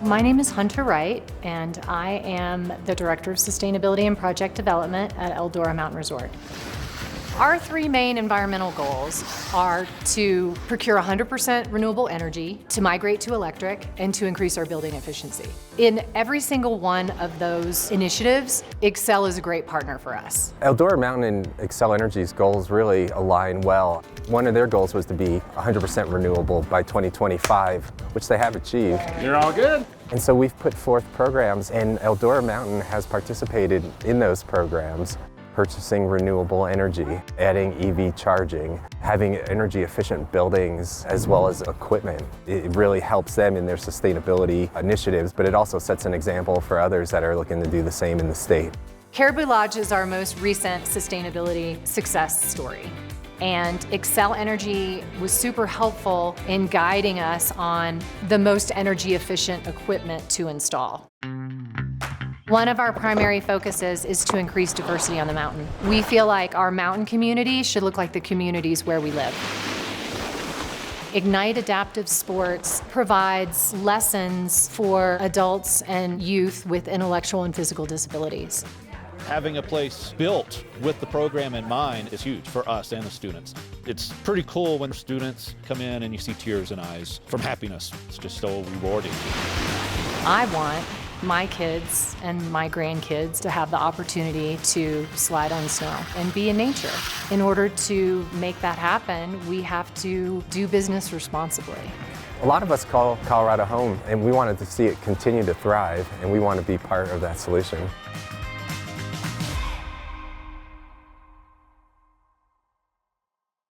My name is Hunter Wright, and I am the Director of Sustainability and Project Development at Eldora Mountain Resort. Our three main environmental goals are to procure 100% renewable energy, to migrate to electric, and to increase our building efficiency. In every single one of those initiatives, Xcel is a great partner for us. Eldora Mountain and Xcel Energy's goals really align well. One of their goals was to be 100% renewable by 2025, which they have achieved. You're all good. And so we've put forth programs, and Eldora Mountain has participated in those programs. Purchasing renewable energy, adding EV charging, having energy efficient buildings as well as equipment. It really helps them in their sustainability initiatives, but it also sets an example for others that are looking to do the same in the state. Caribou Lodge is our most recent sustainability success story. And Xcel Energy was super helpful in guiding us on the most energy efficient equipment to install. One of our primary focuses is to increase diversity on the mountain. We feel like our mountain community should look like the communities where we live. Ignite Adaptive Sports provides lessons for adults and youth with intellectual and physical disabilities. Having a place built with the program in mind is huge for us and the students. It's pretty cool when students come in and you see tears in eyes from happiness. It's just so rewarding. I want my kids and my grandkids to have the opportunity to slide on snow and be in nature. In order to make that happen, we have to do business responsibly. A lot of us call Colorado home, and we wanted to see it continue to thrive, and we want to be part of that solution.